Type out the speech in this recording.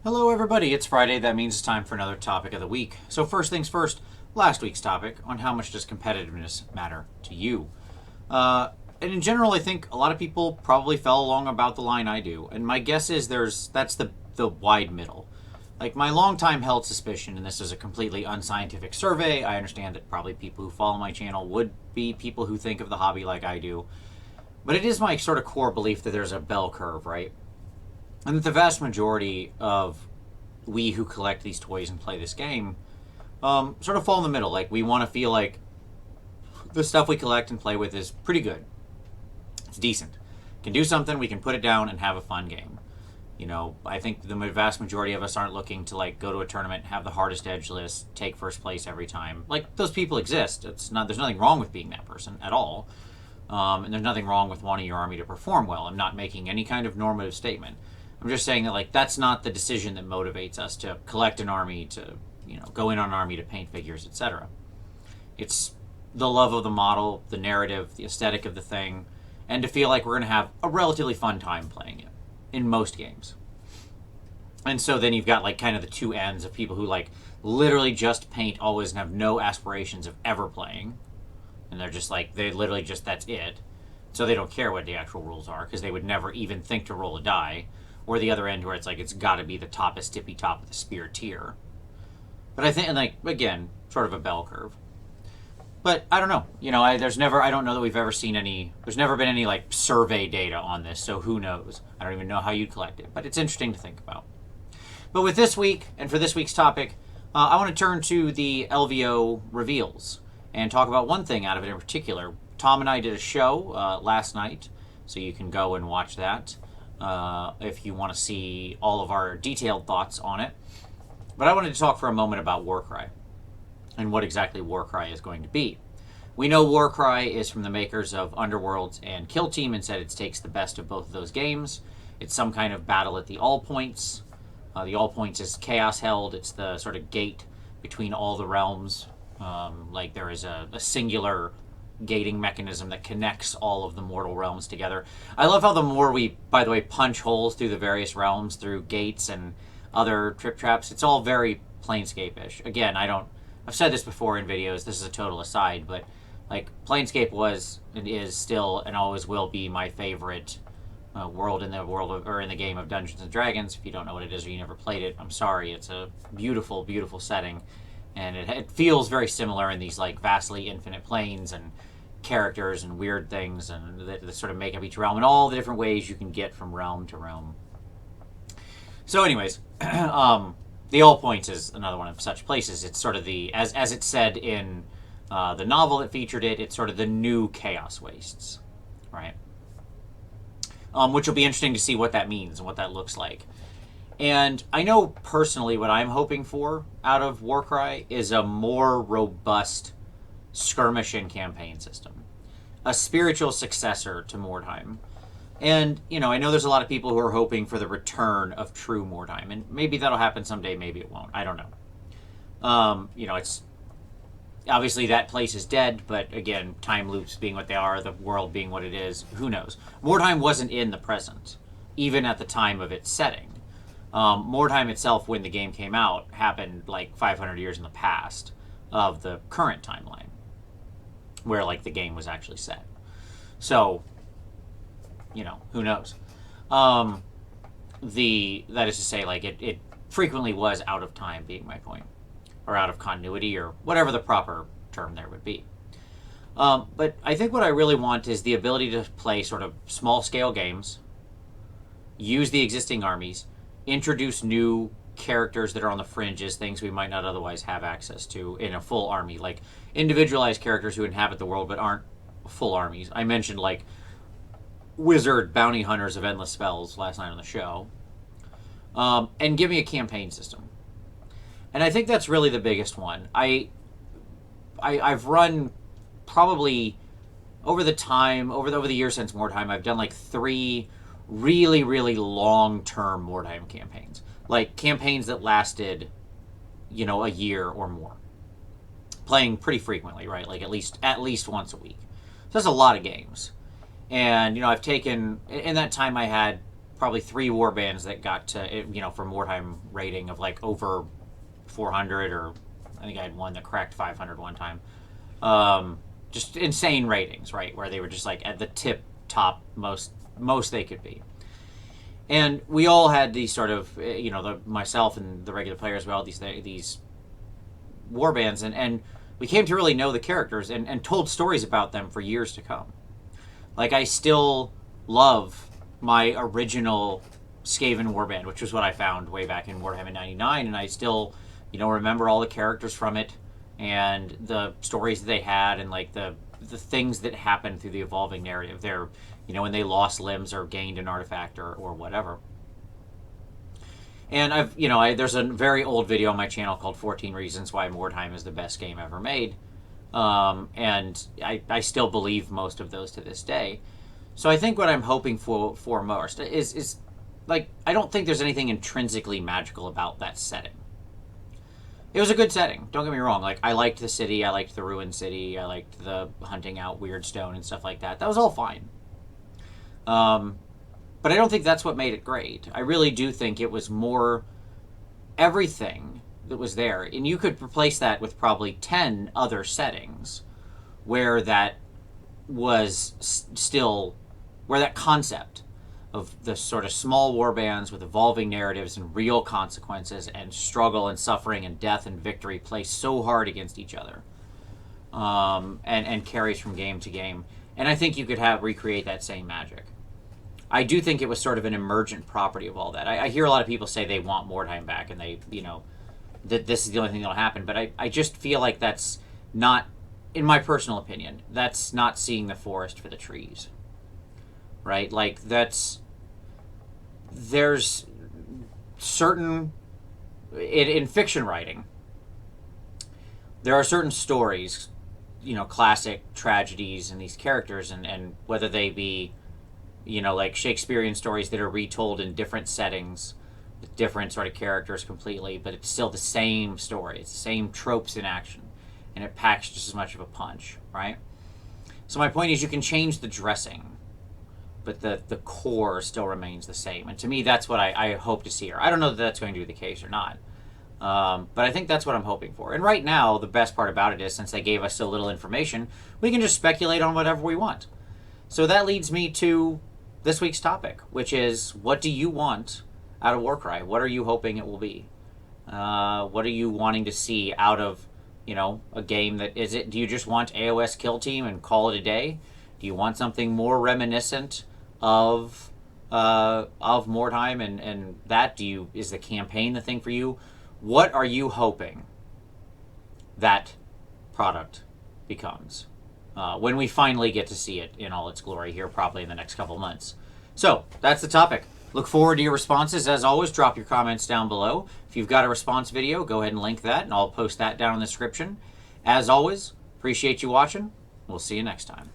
Hello, everybody. It's Friday. That means it's time for another topic of the week. So, first things first, last week's topic on how much does competitiveness matter to you? And in general, I think a lot of people probably fell along about the line I do. And my guess is that's the wide middle. Like, my long time held suspicion, and this is a completely unscientific survey. I understand that probably people who follow my channel would be people who think of the hobby like I do. But it is my sort of core belief that there's a bell curve, right? And that the vast majority of we who collect these toys and play this game sort of fall in the middle. Like, we want to feel like the stuff we collect and play with is pretty good. It's decent. Can do something, we can put it down and have a fun game. You know, I think the vast majority of us aren't looking to like go to a tournament, have the hardest edge list, take first place every time. Like, those people exist. There's nothing wrong with being that person at all. And there's nothing wrong with wanting your army to perform well. I'm not making any kind of normative statement. I'm just saying that, like, that's not the decision that motivates us to collect an army, to, go in on an army, to paint figures, etc. It's the love of the model, the narrative, the aesthetic of the thing, and to feel like we're going to have a relatively fun time playing it in most games. And so then you've got, like, kind of the two ends of people who, like, literally just paint always and have no aspirations of ever playing. And they're just like, they literally just, that's it. So they don't care what the actual rules are because they would never even think to roll a die. Or the other end where it's like, it's got to be the toppest tippy top of the spear tier. But I think, and like, again, sort of a bell curve. But I don't know. I don't know that we've ever seen there's never been any like survey data on this, so who knows? I don't even know how you'd collect it, but it's interesting to think about. But with this week, and for this week's topic, I want to turn to the LVO reveals and talk about one thing out of it in particular. Tom and I did a show last night, so you can go and watch that if you want to see all of our detailed thoughts on it. But I wanted to talk for a moment about Warcry and what exactly Warcry is going to be. We know Warcry is from the makers of Underworlds and Kill Team, and said it takes the best of both of those games. It's some kind of battle at the All Points. The All Points is Chaos Held. It's the sort of gate between all the realms. Like, there is a singular gating mechanism that connects all of the mortal realms together. I love how the more we, by the way, punch holes through the various realms through gates and other trip traps, it's all very Planescape-ish. Again, I've said this before in videos, this is a total aside, but like, Planescape was and is still and always will be my favorite world in the game of Dungeons and Dragons. If you don't know what it is or you never played it, I'm sorry. It's a beautiful, beautiful setting, and it feels very similar in these like vastly infinite planes and characters and weird things and that sort of make up each realm and all the different ways you can get from realm to realm. So anyways, the All Points is another one of such places. It's sort of as it said in the novel that featured it, it's sort of the new Chaos Wastes, right? Which will be interesting to see what that means and what that looks like. And I know personally what I'm hoping for out of Warcry is a more robust skirmish and campaign system, a spiritual successor to Mordheim. And, I know there's a lot of people who are hoping for the return of true Mordheim, and maybe that'll happen someday, maybe it won't. I don't know. It's obviously that place is dead, but again, time loops being what they are, the world being what it is, who knows? Mordheim wasn't in the present, even at the time of its setting. Mordheim itself, when the game came out, happened like 500 years in the past of the current timeline, where like the game was actually set. So, who knows? That is to say, like, it frequently was out of time, being my point, or out of continuity, or whatever the proper term there would be. But I think what I really want is the ability to play sort of small scale games, use the existing armies, introduce new characters that are on the fringes, things we might not otherwise have access to in a full army, like individualized characters who inhabit the world but aren't full armies. I mentioned like wizard bounty hunters of endless spells last night on the show, and give me a campaign system. And I think that's really the biggest one. I've run probably over the years since Mordheim, I've done like 3 really, really long-term Mordheim campaigns. Like campaigns that lasted, a year or more. Playing pretty frequently, right? Like at least once a week. So that's a lot of games. And, I've taken, in that time I had probably 3 warbands that got to, for Mordheim rating of like over 400, or I think I had one that cracked 500 one time. Just insane ratings, right? Where they were just like at the top most they could be. And we all had these sort of, myself and the regular players, we all had these warbands, and we came to really know the characters and told stories about them for years to come. Like, I still love my original Skaven warband, which was what I found way back in Warhammer 99, and I still, remember all the characters from it and the stories that they had, and like the things that happened through the evolving narrative there, when they lost limbs or gained an artifact or whatever. And there's a very old video on my channel called 14 Reasons Why Mordheim is the best game ever made. And I still believe most of those to this day. So I think what I'm hoping for most is like, I don't think there's anything intrinsically magical about that setting. It was a good setting, don't get me wrong. Like, I liked the city, I liked the ruined city, I liked the hunting out weird stone and stuff like that. That was all fine. But I don't think that's what made it great. I really do think it was more everything that was there. And you could replace that with probably 10 other settings where that was still, where that concept of the sort of small warbands with evolving narratives and real consequences and struggle and suffering and death and victory play so hard against each other, and carries from game to game. And I think you could recreate that same magic. I do think it was sort of an emergent property of all that. I hear a lot of people say they want Mordheim back, and they, that this is the only thing that'll happen. But I just feel like that's not, in my personal opinion, that's not seeing the forest for the trees. Right? Like, there's certain, in fiction writing, there are certain stories, classic tragedies and these characters, and whether they be, like Shakespearean stories that are retold in different settings with different sort of characters completely, but it's still the same story. It's the same tropes in action, and it packs just as much of a punch, right? So my point is, you can change the dressing, but the core still remains the same. And to me, that's what I hope to see here. I don't know that that's going to be the case or not, but I think that's what I'm hoping for. And right now, the best part about it is, since they gave us so little information, we can just speculate on whatever we want. So that leads me to this week's topic, which is, what do you want out of Warcry? What are you hoping it will be? What are you wanting to see out of, a game that is it? Do you just want AOS kill team and call it a day? Do you want something more reminiscent of Mordheim and that? Is the campaign the thing for you? What are you hoping that product becomes when we finally get to see it in all its glory here, probably in the next couple months? So that's the topic. Look forward to your responses. As always, drop your comments down below. If you've got a response video, go ahead and link that, and I'll post that down in the description. As always, appreciate you watching. We'll see you next time.